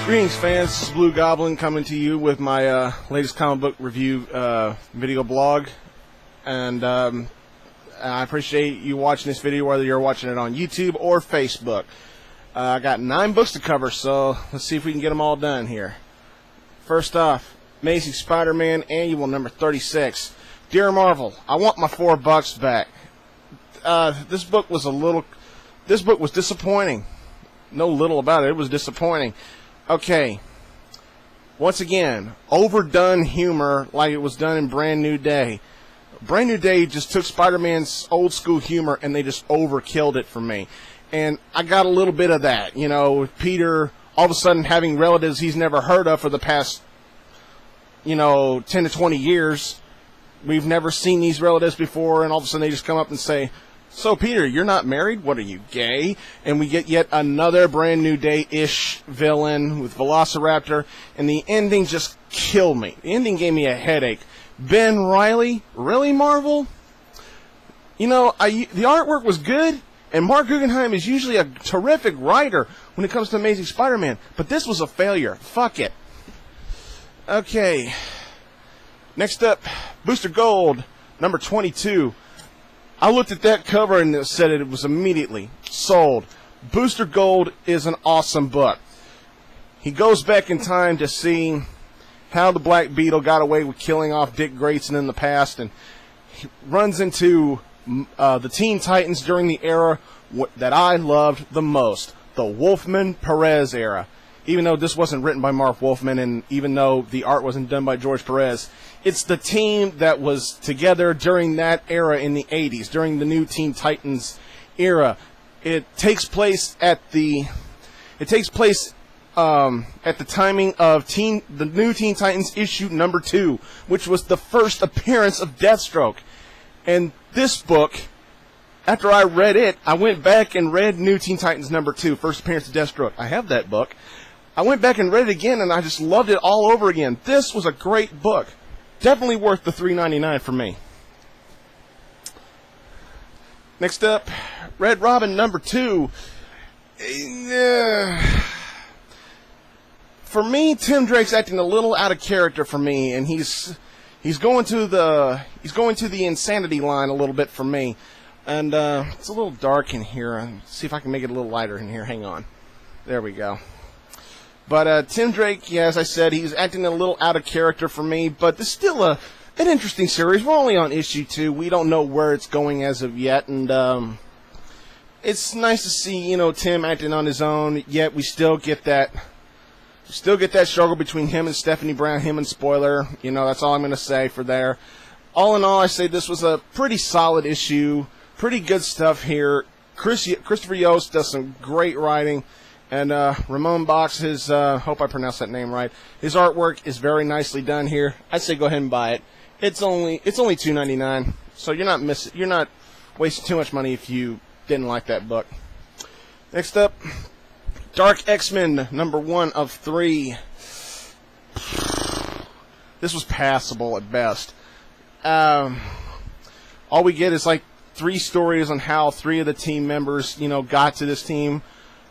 Greetings, fans. This is Blue Goblin coming to you with my latest comic book review video blog. And I appreciate you watching this video, whether you're watching it on YouTube or Facebook. I got 9 books to cover, so let's see if we can get them all done here. First off, Amazing Spider-Man Annual number 36. Dear Marvel, I want my $4 back. This book was disappointing. No little about it. It was disappointing. Okay. Once again, overdone humor like it was done in Brand New Day. Brand New Day just took Spider-Man's old school humor and they just overkilled it for me. And I got a little bit of that. You know, Peter all of a sudden having relatives he's never heard of for the past, 10 to 20 years. We've never seen these relatives before, and all of a sudden they just come up and say, "So, Peter, you're not married? What are you, gay?" And we get yet another Brand New Day-ish villain with Velociraptor, and the ending just killed me. The ending gave me a headache. Ben Reilly? Really, Marvel? The artwork was good, and Mark Guggenheim is usually a terrific writer when it comes to Amazing Spider-Man, but this was a failure. Fuck it. Okay. Next up, Booster Gold, number 22. I looked at that cover and said it was immediately sold. Booster Gold is an awesome book. He goes back in time to see how the Black Beetle got away with killing off Dick Grayson in the past, and he runs into the Teen Titans during the era that I loved the most, the Wolfman Perez era. Even though this wasn't written by Mark Wolfman, and even though the art wasn't done by George Perez, it's the team that was together during that era in the 80s, during the new Teen Titans era. It takes place at the timing of the new Teen Titans issue number 2, which was the first appearance of Deathstroke. And this book, after I read it, I went back and read New Teen Titans number 2, first appearance of Deathstroke. I have that book. I went back and read it again, and I just loved it all over again. This was a great book. Definitely worth the $3.99 for me. Next up, Red Robin number 2. For me, Tim Drake's acting a little out of character for me, and he's going to the insanity line a little bit for me. And it's a little dark in here. Let's see if I can make it a little lighter in here. Hang on. There we go. But Tim Drake, yeah, as I said, he's acting a little out of character for me, but it's still an interesting series. We're only on issue 2. We don't know where it's going as of yet, and it's nice to see, Tim acting on his own, yet we still get that struggle between him and Stephanie Brown, him and Spoiler. That's all I'm going to say for there. All in all, I say this was a pretty solid issue, pretty good stuff here. Christopher Yost does some great writing. And Ramon Box, hope I pronounced that name right. His artwork is very nicely done here. I say go ahead and buy it. It's only $2.99, so you're not wasting too much money if you didn't like that book. Next up, Dark X-Men number 1 of 3. This was passable at best. All we get is like 3 stories on how 3 of the team members, got to this team.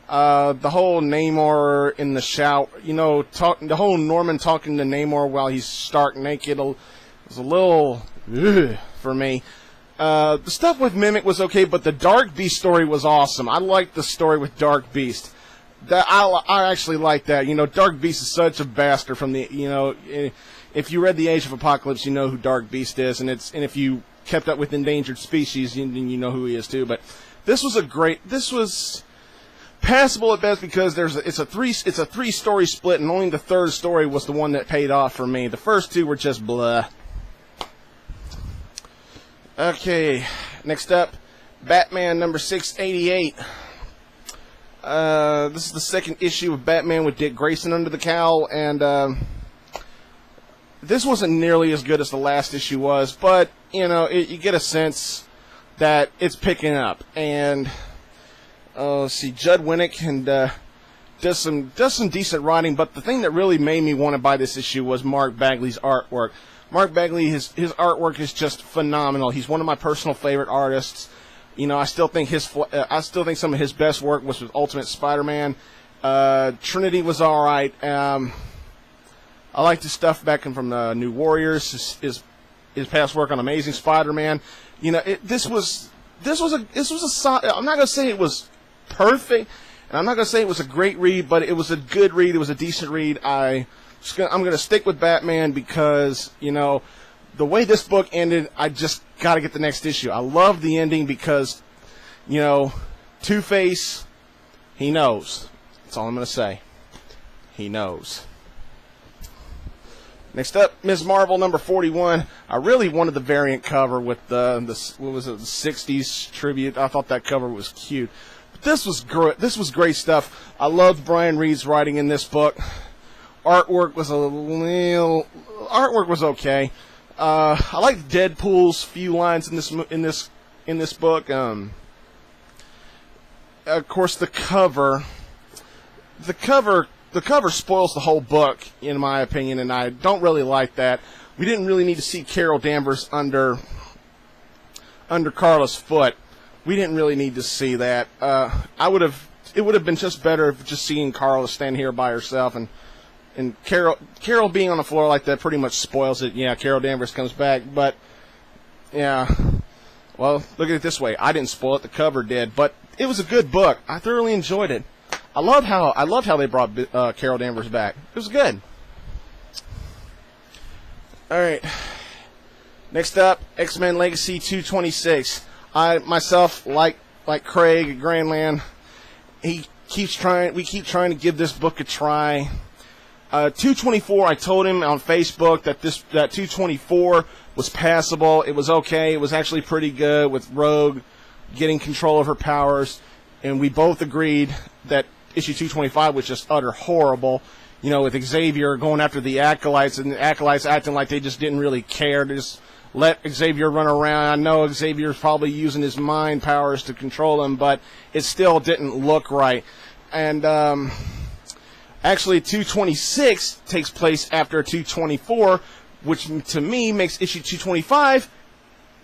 The whole Namor in the shout, the whole Norman talking to Namor while he's stark naked was a little for me. The stuff with Mimic was okay, but the Dark Beast story was awesome. I liked the story with Dark Beast. I actually like that. Dark Beast is such a bastard from the, if you read The Age of Apocalypse, you know who Dark Beast is, and if you kept up with Endangered Species, you know who he is too. But this was passable at best because it's a 3-story split, and only the 3rd story was the one that paid off for me. The first 2 were just blah. Okay, next up, Batman number 688. This is the 2nd issue of Batman with Dick Grayson under the cowl, and this wasn't nearly as good as the last issue was, but you get a sense that it's picking up. And let's see, Judd Winnick and does some decent writing, but the thing that really made me want to buy this issue was Mark Bagley's artwork. Mark Bagley, his artwork is just phenomenal. He's one of my personal favorite artists. I still think some of his best work was with Ultimate Spider-Man. Trinity was all right. I like the stuff back from the New Warriors. His past work on Amazing Spider-Man. You know, this was a solid. I'm not gonna say it was perfect, and I'm not gonna say it was a great read, but it was a good read. It was a decent read. I'm gonna stick with Batman because, you know, the way this book ended, I just got to get the next issue. I love the ending because, you know, Two-Face, he knows. That's all I'm gonna say. He knows. Next up, Ms.Marvel number 41. I really wanted the variant cover with the what was it, the 60s tribute. I thought that cover was cute. But this was great. This was great stuff. I loved Brian Reed's writing in this book. Artwork was okay. I liked Deadpool's few lines in this book. Of course, the cover spoils the whole book, in my opinion, and I don't really like that. We didn't really need to see Carol Danvers under Carla's foot. We didn't really need to see that. It would have been just better if just seeing Carla stand here by herself, and Carol being on the floor like that pretty much spoils it. Yeah, Carol Danvers comes back, but yeah. Well, look at it this way. I didn't spoil it. The cover did, but it was a good book. I thoroughly enjoyed it. I loved how they brought Carol Danvers back. It was good. All right. Next up, XMen Legacy 226. I myself, like Craig at Grandland, we keep trying to give this book a try. 224. I told him on Facebook that 224 was passable. It was okay. It was actually pretty good with Rogue getting control of her powers, and we both agreed that issue 225 was just utter horrible, you know, with Xavier going after the Acolytes, and the Acolytes acting like they just didn't really care to just let Xavier run around. I know Xavier's probably using his mind powers to control him, but it still didn't look right. And actually 226 takes place after 224, which to me makes issue 225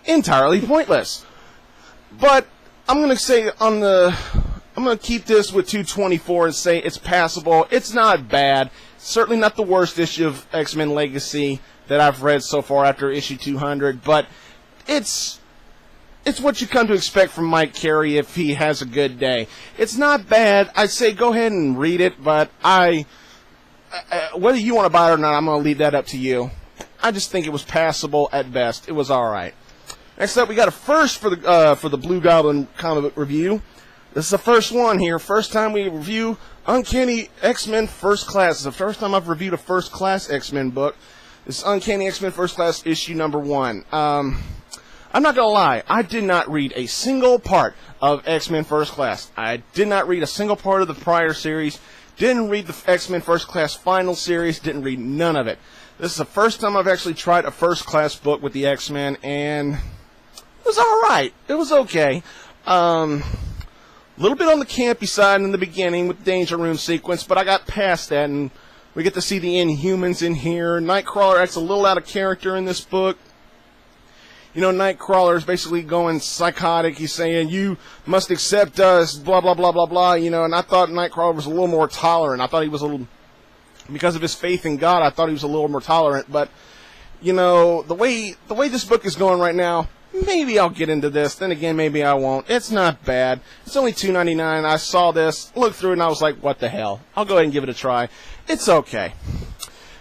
entirely pointless. But I'm going to keep this with 224 and say it's passable. It's not bad. Certainly not the worst issue of X-Men Legacy that I've read so far after issue 200, but it's what you come to expect from Mike Carey if he has a good day. It's not bad. I'd say go ahead and read it, but whether you want to buy it or not, I'm going to leave that up to you. I just think it was passable at best. It was all right. Next up, we got a first for the Blue Goblin comic book review. This is the first one here. First time we review Uncanny X-Men First Class. It's the first time I've reviewed a First Class X-Men book. This is Uncanny X-Men First Class issue number 1. I'm not going to lie. I did not read a single part of X-Men First Class. I did not read a single part of the prior series. Didn't read the X-Men First Class final series. Didn't read none of it. This is the first time I've actually tried a First Class book with the X-Men, and it was all right. It was okay. A little bit on the campy side in the beginning with the Danger Room sequence, but I got past that, and we get to see the Inhumans in here. Nightcrawler acts a little out of character in this book. You know, Nightcrawler is basically going psychotic. He's saying, you must accept us, blah, blah, blah, blah, blah, you know, and I thought Nightcrawler was a little more tolerant. I thought he was a little, because of his faith in God, I thought he was a little more tolerant, but, you know, the way this book is going right now, maybe I'll get into this. Then again, maybe I won't. It's not bad. It's only $2.99. I saw this, looked through it, and I was like, what the hell? I'll go ahead and give it a try. It's okay.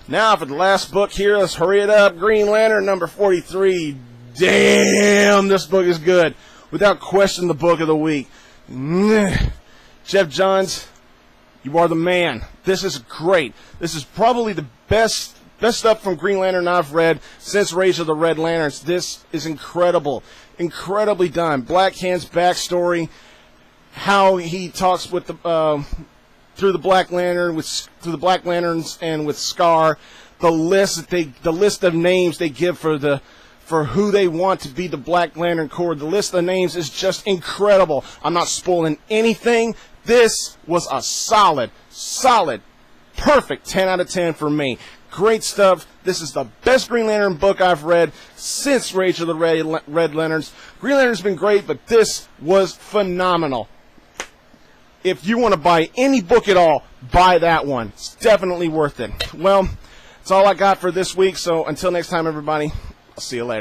Now for the last book here, let's hurry it up. Green Lantern number 43. Damn, this book is good. Without question, the book of the week. Jeff Johns, you are the man. This is great. This is probably the best stuff from Green Lantern I've read since Rage of the Red Lanterns. This is incredible. Incredibly done. Black Hand's backstory, how he talks with the through the Black Lanterns and with Scar, the list of names they give for who they want to be the Black Lantern Corps. The list of names is just incredible. I'm not spoiling anything. This was a solid, perfect 10 out of 10 for me. Great stuff. This is the best Green Lantern book I've read since Rage of the Red Lanterns. Green Lantern's been great, but this was phenomenal. if you want to buy any book at all, buy that one. It's definitely worth it. Well, that's all I got for this week, so until next time, everybody, I'll see you later.